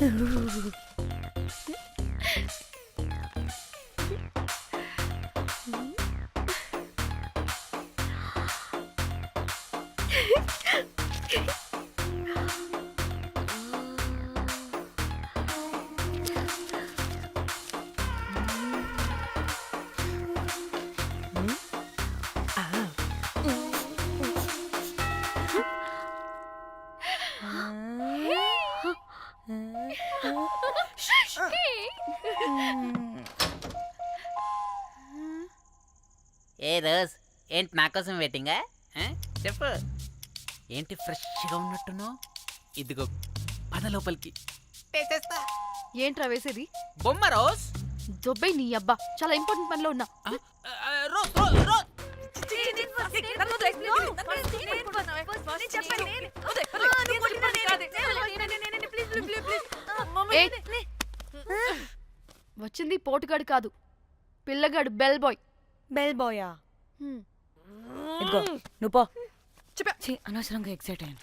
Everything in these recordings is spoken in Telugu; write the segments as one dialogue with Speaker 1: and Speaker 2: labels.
Speaker 1: ఏ రోజ్, ఏంటి నా కోసం వెయిటింగా? చెప్పు, ఏంటి ఫ్రెష్గా ఉన్నట్టున్నావు? ఇదిగో పద లోపలికి వేసేస్తా.
Speaker 2: ఏంట్రా వేసేది?
Speaker 1: బొమ్మ రోజ్.
Speaker 2: దొబ్బై నీ అబ్బా, చాలా ఇంపార్టెంట్ పనిలో ఉన్నా.
Speaker 1: రోజ్ రోజ్ రోజ్
Speaker 2: వచ్చింది పోటుగాడు కాదు, పిల్లగాడు బెల్ బాయ్.
Speaker 3: బెల్ బాయా? ఇదిగో నువ్వు పో. చెప్పి అనవసరంగా ఎక్సైట్ అయ్యాను.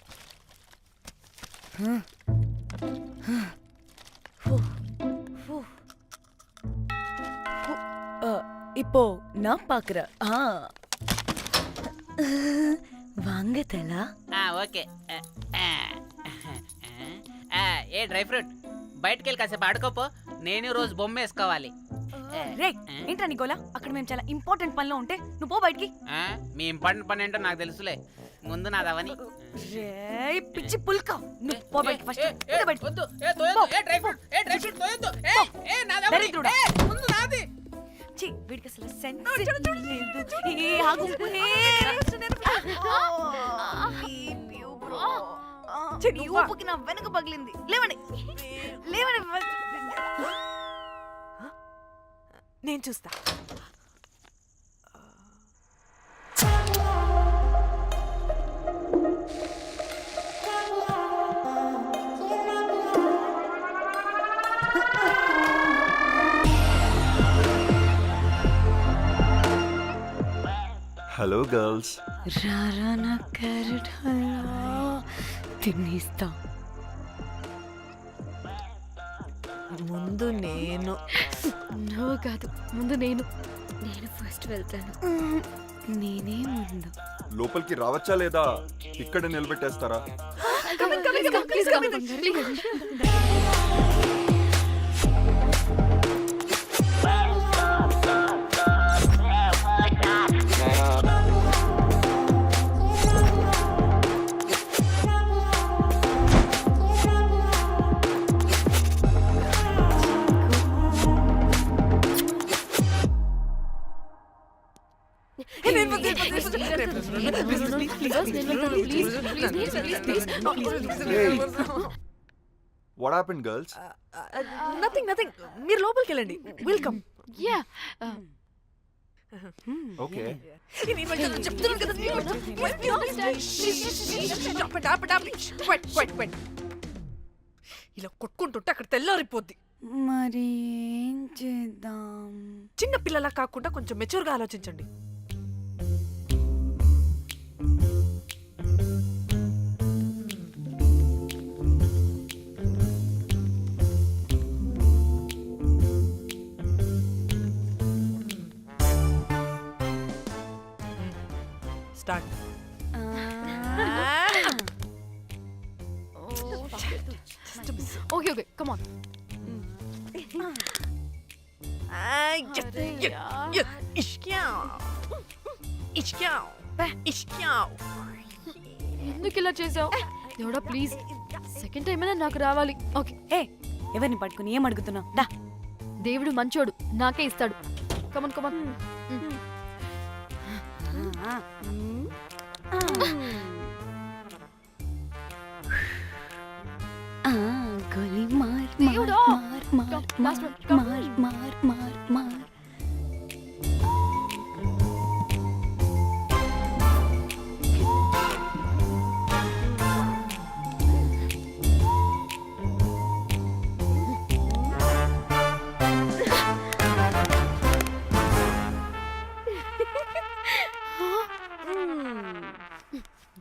Speaker 3: இப்போ நான் பாக்குறேன். வாங்க தலா.
Speaker 1: ఓకే. ఏ డ్రై ఫ్రూట్, బయటకు వెళ్ళి కాసేపు ఆడుకోపో. నేను రోజు బొమ్మ వేసుకోవాలి.
Speaker 3: రే ఏంట్రా నీ గోలా? అక్కడ మేము చాలా ఇంపార్టెంట్ పనిలో ఉంటే నువ్వు పో బయటికి.
Speaker 1: మీ ఇంపార్టెంట్ పని ఏంటో నాకు తెలుసులే, ముందు నాదవని.
Speaker 3: రే పిచ్చి పుల్క, నువ్వు పో బయటికి ఫస్ట్.
Speaker 1: వద్దు, ఏ తోయొద్దు, ఏ డ్రై ఫ్రూట్, ఏ డ్రై ఫ్రూట్ తోయొద్దు. ఏ నాదవని,
Speaker 3: దరిద్రుడా.
Speaker 1: ముందు నాది.
Speaker 3: ఛీ, వీడికి అసలు సెన్స్ లేదు. ఏ ఆగు. నీ ఊపుకి నా వెనక పగిలింది. లేవండి లేవండి. నేను చూస్తా.
Speaker 4: Hello girls.
Speaker 3: రారా నా క్యారెట్ హల్వా తినేస్తా.
Speaker 5: ముందు నేను.
Speaker 2: నువ్వు కాదు, ముందు నేను.
Speaker 6: నేను ఫస్ట్ వెళ్తాను.
Speaker 3: నేనే ముందు.
Speaker 4: లోపలికి రావచ్చా లేదా ఇక్కడ నిలబెట్టేస్తారా? What happened, girls?
Speaker 5: నథింగ్. మీరు లోపలికి వెళ్ళండి. వెల్కమ్.
Speaker 2: యా.
Speaker 4: Okay.
Speaker 5: ఇలా కొట్టుకుంటుంటే అక్కడ తెల్లారిపోద్ది.
Speaker 3: మరి ఏం చేద్దాం?
Speaker 5: చిన్న పిల్లలా కాకుండా కొంచెం మెచ్యూర్గా ఆలోచించండి. Start.
Speaker 2: Okay okay, come on. ఎందుకు ఇలా చేసావు? దేవుడా ప్లీజ్, సెకండ్ టైం అయినా నాకు రావాలి. ఓకే.
Speaker 3: ఏ ఎవరిని పట్టుకుని ఏం అడుగుతున్నావు? దా.
Speaker 2: దేవుడు మంచోడు, నాకే ఇస్తాడు. Come on come on.
Speaker 3: గోలీ మార్
Speaker 2: దేవుడా.
Speaker 3: మార్ మార్
Speaker 2: Last one,
Speaker 3: మార్
Speaker 2: come.
Speaker 3: మార్ మార్ మార్.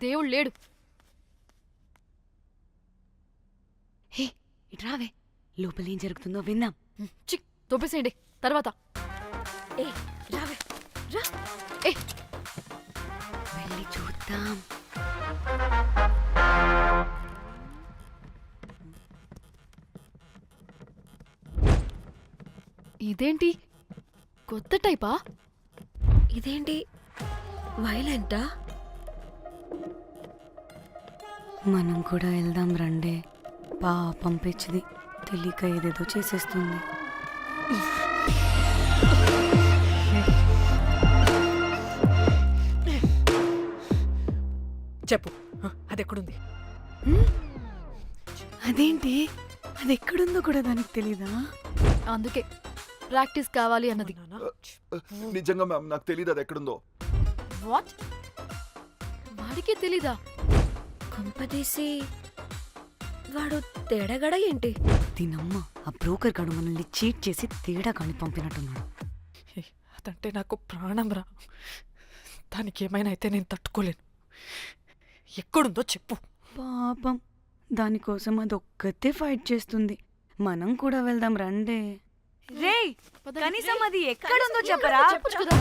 Speaker 2: దేవుడు లేడు.
Speaker 3: హే ఇటు రావే. లోపల ఏం జరుగుతుందో విందాం.
Speaker 2: చిక్ తోపేసేయండి తర్వాత.
Speaker 6: ఏ రావే రా.
Speaker 2: ఏ
Speaker 3: వెళ్ళి చూద్దాం.
Speaker 2: ఇదేంటి కొత్త టైపా?
Speaker 6: ఇదేంటి వైలెంటా?
Speaker 3: మనం కూడా వెళ్దాం రండే. పాపం పిచ్చిది తెలియక ఏదేదో చేసేస్తుంది.
Speaker 5: చెప్పు అది ఎక్కడుంది?
Speaker 3: అదేంటి అది ఎక్కడుందో కూడా దానికి తెలీదా?
Speaker 2: అందుకే ప్రాక్టీస్ కావాలి అన్నది.
Speaker 4: నిజంగా మ్యామ్ నాకు తెలియదు అది ఎక్కడుందో.
Speaker 2: వాట్? వాడికి తెలీదా?
Speaker 6: కొంపదీసి వాడు తేడగడ ఏంటి?
Speaker 3: దీనమ్మ ఆ బ్రోకర్ గాడు మనల్ని చీట్ చేసి తేడా కాని పంపినట్టున్నాడు.
Speaker 5: అదంటే నాకు ప్రాణం రా. దానికి ఏమైనా అయితే నేను తట్టుకోలేను. ఎక్కడుందో చెప్పు.
Speaker 3: పాపం దానికోసం అది ఒక్కతే ఫైట్ చేస్తుంది. మనం కూడా వెళ్దాం రండే. రేయ్ కనీసం అది ఎక్కడుందో చెప్పరా?
Speaker 2: చెప్పొచ్చు కదా.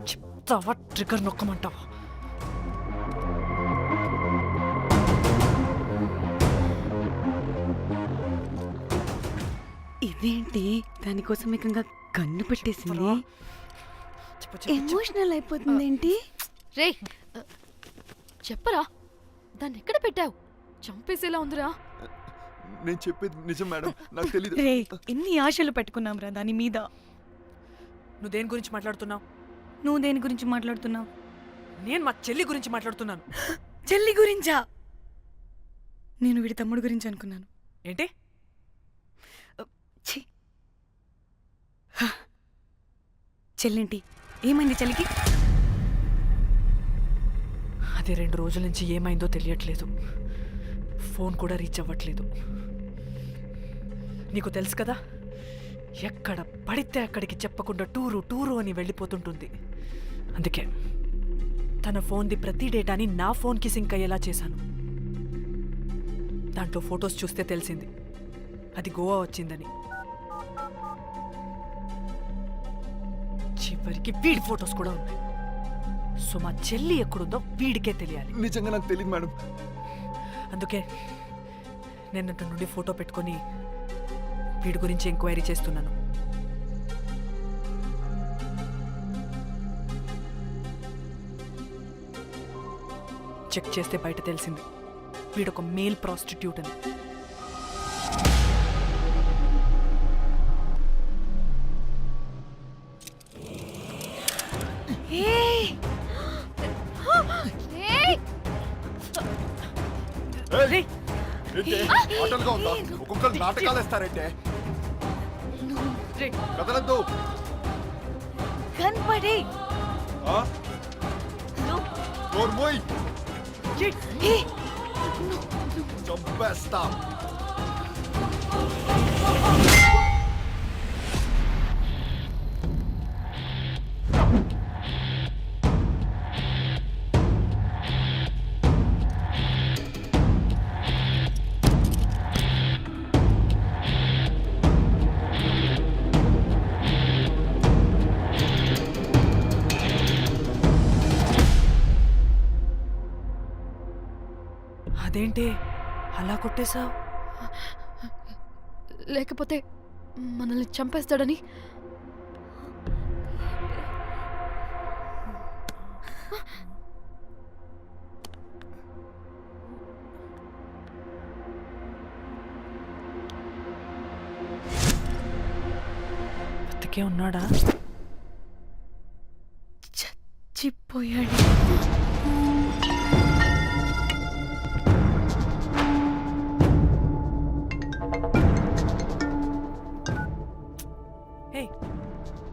Speaker 5: చెప్తావా ట్రిగర్ నొక్కమంటావా?
Speaker 3: ఇదేంటి దానికోసం ఏకంగా కన్ను పెట్టేసింది.
Speaker 5: చెప్పు
Speaker 3: ఎమోషనల్ అయిపోతుంది ఏంటి?
Speaker 2: రే చెప్పరా, దాన్ని ఎక్కడ పెట్టావు? చంపేసేలా ఉందిరా.
Speaker 4: నేను చెప్పేది నిజం మేడం, నాకు తెలియదు.
Speaker 3: రే ఎన్ని ఆశలు పెట్టుకున్నాం రా దాని మీద.
Speaker 5: నువ్వు దేని గురించి మాట్లాడుతున్నావు?
Speaker 3: నువ్వు దేని గురించి మాట్లాడుతున్నావు?
Speaker 5: నేను మా చెల్లి గురించి మాట్లాడుతున్నాను.
Speaker 3: చెల్లి గురించా? నేను వీడి తమ్ముడు గురించి అనుకున్నాను.
Speaker 5: ఏంటి?
Speaker 3: ఛీ. చెల్లింటి ఏమైంది చెల్లికి?
Speaker 5: అది 2 రోజుల నుంచి ఏమైందో తెలియట్లేదు. ఫోన్ కూడా రీచ్ అవ్వట్లేదు. నీకు తెలుసు కదా, ఎక్కడ పడితే అక్కడికి చెప్పకుండా టూరు అని వెళ్ళిపోతుంటుంది. అందుకే తన ఫోన్ది ప్రతి డేటాని నా ఫోన్కి సింక్ అయ్యేలా చేశాను. దాంట్లో ఫొటోస్ చూస్తే తెలిసింది అది గోవా వచ్చిందని. చివరికి వీడి ఫొటోస్ కూడా ఉన్నాయి. సో మా చెల్లి ఎక్కడుందో వీడికే తెలియాలి.
Speaker 4: నిజంగా నాకు తెలియదు మేడం.
Speaker 5: అందుకే నిన్నటి నుండి ఫోటో పెట్టుకొని వీడి గురించి ఎంక్వైరీ చేస్తున్నాను. చెక్ చేస్తే బయట తెలిసింది వీడొక మేల్ ప్రాస్టిట్యూట్ అని.
Speaker 4: ఆటలుగా ఉందా? ఒక్కొక్కరు నాటకాలు వేస్తారంటే కదలద్దు.
Speaker 3: కనపడి
Speaker 4: చంపేస్తా.
Speaker 5: అదేంటి అలా కొట్టేశావు?
Speaker 2: లేకపోతే మనల్ని చంపేస్తాడని.
Speaker 5: బతికే ఉన్నాడా?
Speaker 3: చచ్చిపోయాడు.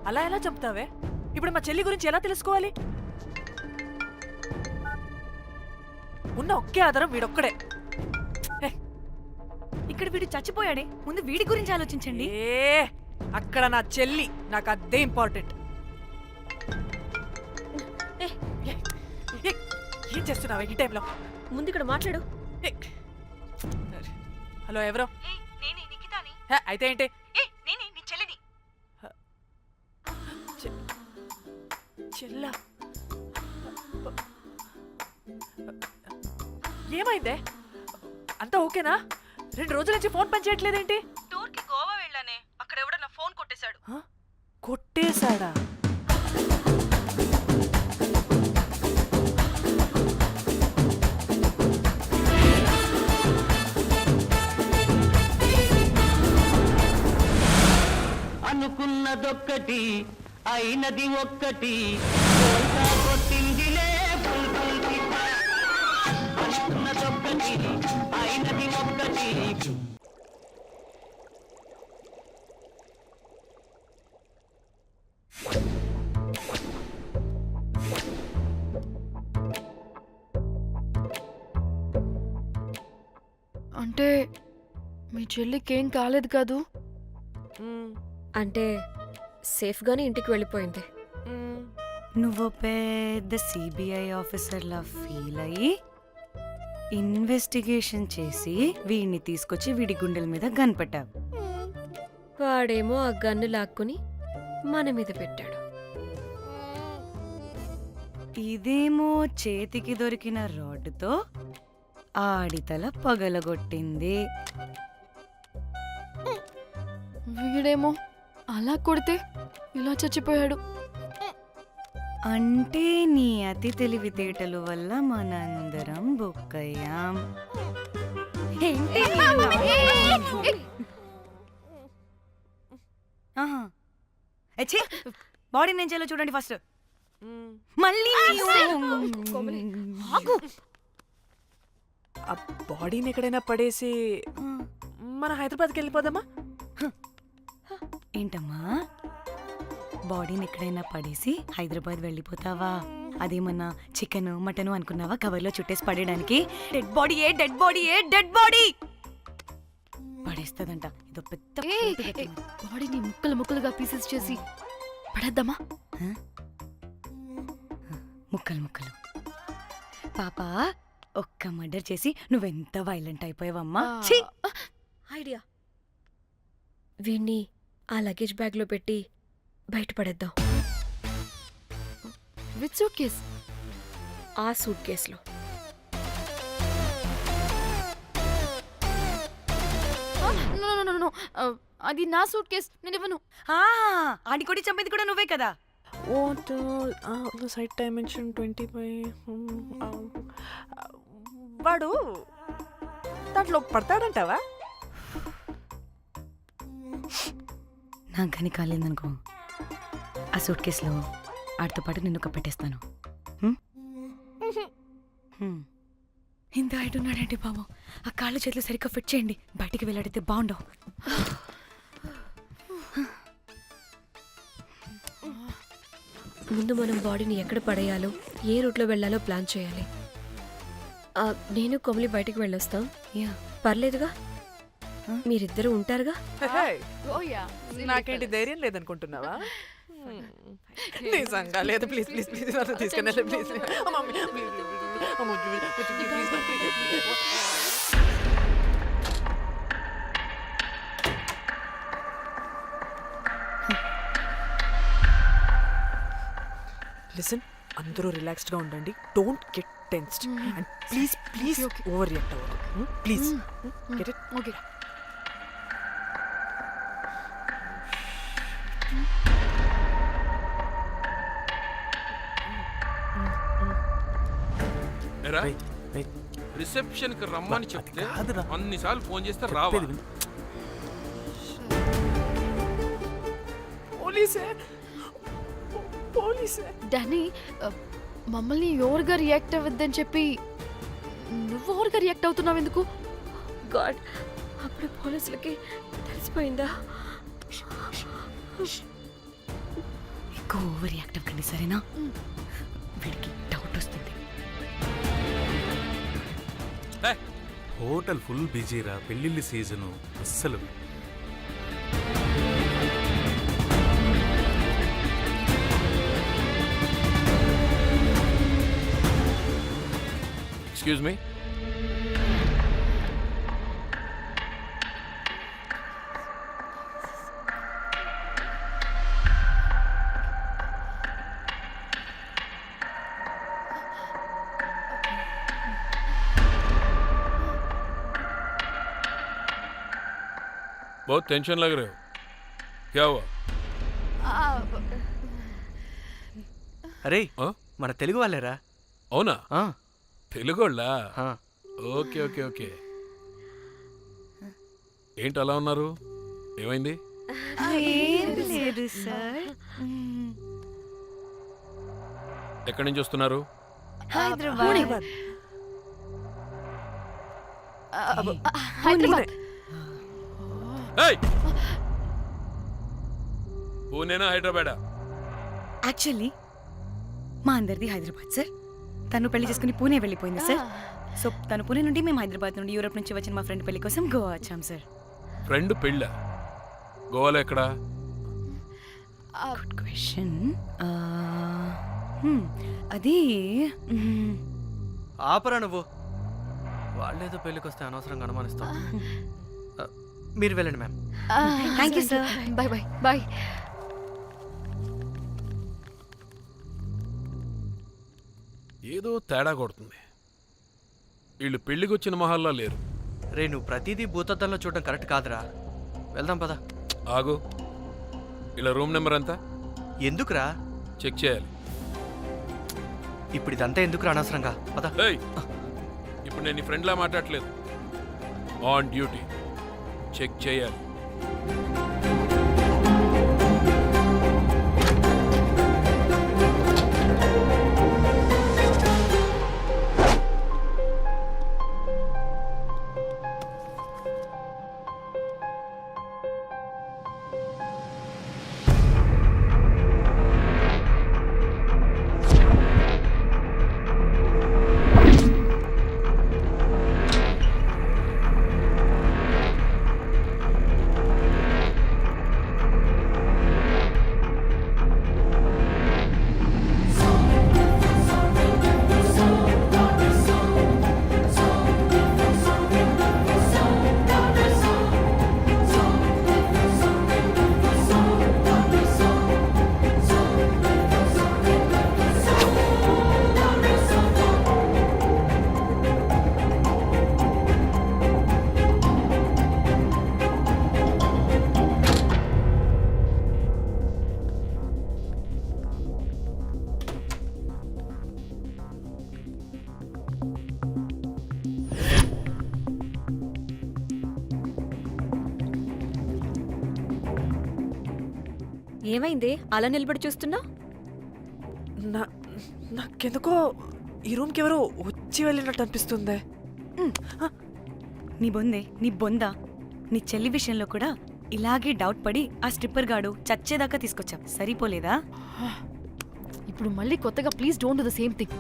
Speaker 5: అలా ఎలా చెప్తావే? ఇప్పుడు మా చెల్లి గురించి ఎలా తెలుసుకోవాలి? ఉన్న ఒకే ఆధారం వీడొక్కడే.
Speaker 3: ఇక్కడ వీడు చచ్చిపోయాడే, ముందు వీడి గురించి ఆలోచించండి.
Speaker 5: అక్కడ నా చెల్లి, నాకు అదే ఇంపార్టెంట్. ఏం చేస్తున్నావే ఈ టైంలో?
Speaker 6: ముందు ఇక్కడ మాట్లాడు.
Speaker 5: హలో ఎవరో
Speaker 3: నేనే నిఖితాని
Speaker 5: హే, అయితే ఏంటి
Speaker 3: నేనే నీ చెల్లిని
Speaker 5: చెల్లా ఏమైందే అంతా ఓకేనా 2 రోజుల నుంచి ఫోన్ పని చేయట్లేదేంటి
Speaker 3: టూర్ కి గోవా వెళ్ళానే అక్కడ ఎవడో నా ఫోన్ కొట్టేశాడు
Speaker 5: కొట్టేశాడా
Speaker 7: అనుకున్నదొక్కటి అయినది ఒక్కటి బోల్తా కొట్టిందిలే బుల్బుల్ పిట్ట. అనుకున్నదొక్కటి అయినది ఒక్కటి.
Speaker 2: అంటే మీ చెల్లికేం కాలేదు కాదు?
Speaker 6: అంటే సేఫ్గానే ఇంటికి వెళ్ళిపోయింది.
Speaker 3: నువ్వు పెద్ద సిబిఐ ఆఫీసర్లా ఫీల్ అయ్యి ఇన్వెస్టిగేషన్ చేసి వీడిని తీసుకొచ్చి వీడి గుండెల మీద కనిపెట్టావు.
Speaker 6: వాడేమో ఆ గన్ను లాక్కుని మన మీద పెట్టాడు.
Speaker 3: ఇదేమో చేతికి దొరికిన రాడ్డుతో ఆడితల పగలగొట్టింది.
Speaker 2: వీడేమో అలా కొడితే ఇలా చచ్చిపోయాడు.
Speaker 3: అంటే నీ అతి తెలివితేటల వల్ల మనందరం బుక్కయ్యాం. ఏంటి బాడీ నేను చేయాలో చూడండి ఫస్ట్. మళ్ళీ
Speaker 2: ఆగు.
Speaker 5: ఆ బాడీని ఎక్కడైనా పడేసి మన హైదరాబాద్కి వెళ్ళిపోదామా
Speaker 3: ఏంటమ్మా బాడీని ఎక్కడైనా పడేసి హైదరాబాద్ వెళ్ళిపోతావా? అదేమన్నా చికెన్ మటన్ అనుకున్నావా కవర్లో చుట్టేసి పడేయడానికి? డెడ్ బాడీ ఏ డెడ్ బాడీ ఏ డెడ్ బాడీ పడేస్తుందంట. ఇదో పెద్ద
Speaker 2: బాడీని ముక్కలు ముక్కలుగా పీసెస్ చేసి పడేద్దామా?
Speaker 3: ముక్కలు ముక్కలు. పాప ఒక్క మర్డర్ చేసి నువ్వెంత వైలెంట్ అయిపోయావమ్మా. ఛీ!
Speaker 6: ఐడియా, వీణ్ణి ఆ లగేజ్ బ్యాగ్లో పెట్టి బయటపడేద్దాం.
Speaker 2: With suitcase?
Speaker 6: ఆ సూట్ కేసులో.
Speaker 2: అది నా సూట్ కేస్, నేను ఇవ్వను.
Speaker 3: ఆడి కొట్టి చంపేది కూడా నువ్వే కదా.
Speaker 5: Site dimension 25. వాడు దాంట్లో పడతాడంటావా?
Speaker 3: నాకు కానీ కాలేదనుకో ఆ సూట్ కేసులో ఆడితో పాటు నిన్ను కప్పెట్టేస్తాను. ఇంత హైట్ ఉన్నాడండి బాబు. ఆ కాళ్ళు చేతులు సరిగ్గా ఫిట్ చేయండి. బయటికి వెళ్ళాడితే బాగుండవు.
Speaker 6: ముందు మనం బాడీని ఎక్కడ పడేయాలో, ఏ రూట్లో వెళ్ళాలో ప్లాన్ చేయాలి. నేను కొమలి బయటికి వెళ్ళొస్తాం.
Speaker 3: యా
Speaker 6: పర్లేదుగా, మీరిద్దరూ ఉంటారుగా.
Speaker 5: నాకేంటి ధైర్యం లేదనుకుంటున్నావా? నిజంగా లేదు. ప్లీజ్ ప్లీజ్ ప్లీజ్ తీసుకెళ్ళి ప్లీజ్. లిసన్, అందరూ రిలాక్స్డ్గా ఉండండి. Don't get tensed and please please over react అవ్వదు. Please get it.
Speaker 2: Okay.
Speaker 8: Reception కి రమ్మని చెప్తే అన్నిసార్లు ఫోన్ చేస్తే రావా?
Speaker 5: పోలీసే పోలీసే.
Speaker 2: డానీ, మమ్మల్ని ఎవరుగా రియాక్ట్ అవ్వద్దని చెప్పి నువ్వు ఎవరుగా రియాక్ట్ అవుతున్నావు ఎందుకు?
Speaker 6: గాడ్, అప్పుడు పోలీసులకి తెలిసిపోయిందా?
Speaker 3: ఎక్కువ ఓవర్ రియాక్ట్ అవ్వకండి సరేనా? వీడికి డౌట్ వస్తుంది.
Speaker 9: హోటల్ ఫుల్ బిజీరా, పెళ్ళిళ్ళ సీజను అస్సలు.
Speaker 8: Excuse me. बहुत टेंशन लग रहे हो क्या हुआ
Speaker 10: అరే
Speaker 8: ఆ?
Speaker 10: మన తెలుగు వాళ్ళేరా
Speaker 8: అవునా
Speaker 10: ఆ,
Speaker 8: తెలుగోళ్ళా
Speaker 10: ఆ.
Speaker 8: ఓకే ఓకే ఓకే ఏంటి అలా ఉన్నారు ఏమైంది
Speaker 3: ఏం లేదు సార్.
Speaker 8: ఎక్కడి నుంచి వస్తున్నారు
Speaker 3: హైదరాబాద్.
Speaker 2: హైదరాబాద్.
Speaker 8: ఏయ్! పూణేనా హైదరాబాదా
Speaker 3: యాక్చువల్లీ మా అందరిది హైదరాబాద్ సార్. తను పెళ్లి చేసుకుని పూణే వెళ్ళిపోయింది సార్. సో తను పూణే నుండి మేము హైదరాబాద్ నుండి యూరోప్ నుంచి వచ్చిన మా ఫ్రెండ్ పెళ్లి కోసం గోవా వచ్చాం సార్.
Speaker 8: ఫ్రెండ్ పెళ్ళ గోవాలో ఎక్కడా
Speaker 3: గుడ్ క్వశ్చన్. అది
Speaker 10: ఆపరా నువ్వు. వాళ్ళేదో పెళ్ళికి వస్తే అనవసరంగా అనుమానిస్తాం. మీరు వెళ్ళండి ma'am.
Speaker 3: Thank you sir.
Speaker 2: Bye bye bye.
Speaker 8: ఏదో తేడా కొడుతుంది వీళ్ళు పెళ్ళికి వచ్చిన మహల్లా లేరు
Speaker 10: రే నువ్వు ప్రతిదీ భూతద్దంలో చూడడం కరెక్ట్ కాదురా. వెళ్దాం పదా.
Speaker 8: ఆగు ఇలా రూమ్ నెంబర్ ఎంత
Speaker 10: ఎందుకురా
Speaker 8: చెక్ చేయాలి
Speaker 10: ఇప్పుడు ఇదంతా ఎందుకురా అనవసరంగా పదా.
Speaker 8: ఏయ్ ఇప్పుడు నేను నీ ఫ్రెండ్లా మాట్లాడట్లేదు ఆన్ డ్యూటీ చెక్ చేయాలి
Speaker 6: ఏమైంది అలా నిలబడి చూస్తున్నా?
Speaker 5: నాకెందుకో ఈ రూమ్కి ఎవరో వచ్చి వెళ్ళినట్టు అనిపిస్తుంది.
Speaker 3: నీ బొందే నీ బొందా నీ చెల్లి విషయంలో కూడా ఇలాగే డౌట్ పడి ఆ స్ట్రిప్పర్ గాడు చచ్చేదాకా తీసుకొచ్చాం. సరిపోలేదా?
Speaker 2: ఇప్పుడు మళ్ళీ కొత్తగా please don't do the same thing.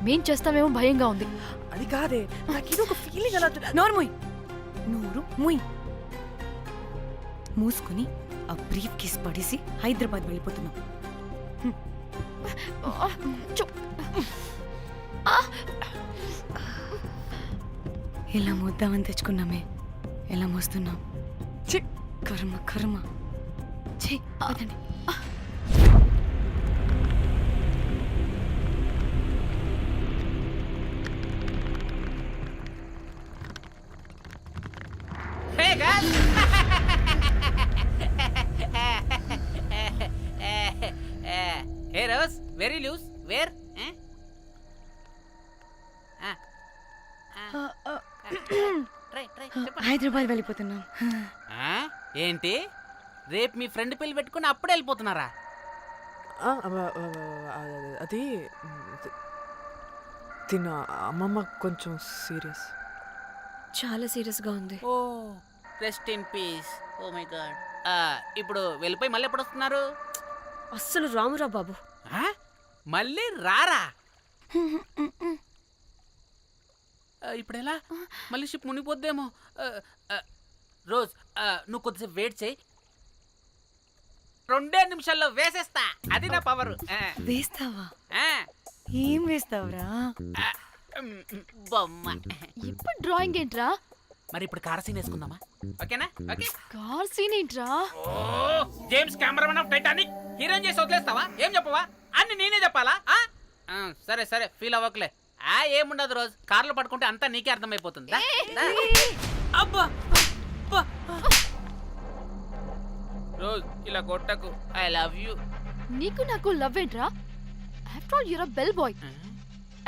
Speaker 2: మేం చేస్తామేమో భయంగా ఉంది.
Speaker 5: అది కాదే నాకేదో ఒక ఫీలింగ్ అలా
Speaker 3: నోరు ముయ్. నోరు ముయ్. మూసుకుని ఆ బ్రీఫ్ కేస్ పడేసి హైదరాబాద్ వెళ్ళిపోతున్నాం. ఎలా మోద్దామని తెచ్చుకున్నామే, ఎలా మోస్తున్నాం. కర్మ కర్మ. వదండి.
Speaker 1: Hey guys! Hey Rose, where you lose? Where? Try.
Speaker 3: Hyderabad వెళ్ళిపోతున్నాం.
Speaker 1: ఏంటి రేపు మీ ఫ్రెండ్ పెళ్లి పెట్టుకుని అప్పుడే వెళ్ళిపోతున్నారా?
Speaker 5: అది తిన్న అమ్మమ్మ కొంచెం సీరియస్.
Speaker 6: చాలా సీరియస్గా ఉంది.
Speaker 1: Oh rest in peace. Oh my God. ఇప్పుడు వెళ్ళిపోయి మళ్ళీ ఎప్పుడు వస్తున్నారు?
Speaker 6: అస్సలు రామురా బాబు.
Speaker 1: మళ్ళీ రారా? ఇప్పుడు ఎలా? మళ్ళీ షిప్ మునిగిపోద్దేమో. రోజ్ నువ్వు కొద్దిసేపు వెయిట్ చేయి, 2 నిమిషాల్లో వేసేస్తా. అది నా పవర్.
Speaker 3: వేస్తావా? ఏం వేస్తావురా?
Speaker 1: బొమ్మ.
Speaker 2: ఇప్పుడు డ్రాయింగ్ ఏంట్రా?
Speaker 1: మరి ఇప్పుడు కార్ సీన్ వేసుకుందామా? ఓకేనా? ఓకే.
Speaker 2: కార్ సీన్ ఏంట్రా?
Speaker 1: James cameraman of Titanic heroine చేసి వదిలేస్తావా? ఏం చెప్పవా? అన్ని నేనే చెప్పాలా? సరే ఫీల్ అవ్వకలే. ఏముండదు రోజు కార్లో పడుకుంటే అంతా నీకే అర్థమైపోతుంది.
Speaker 3: అబ్బా
Speaker 1: ఇట్లా కొట్టకు. I love you.
Speaker 2: నీకు నాకు లవ్ ఏంట్రా? After all you're a bell boy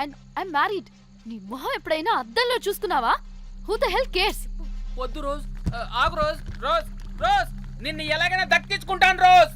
Speaker 2: and I'm married. నీ మొహం ఎప్పుడైనా అద్దంలో చూసుకున్నావా? Who the hell cares?
Speaker 1: వద్దు రోజ్. ఆగు రోజ్. రోజ్ రోజ్ నిన్ను ఎలాగైనా దక్కించుకుంటాను రోజ్.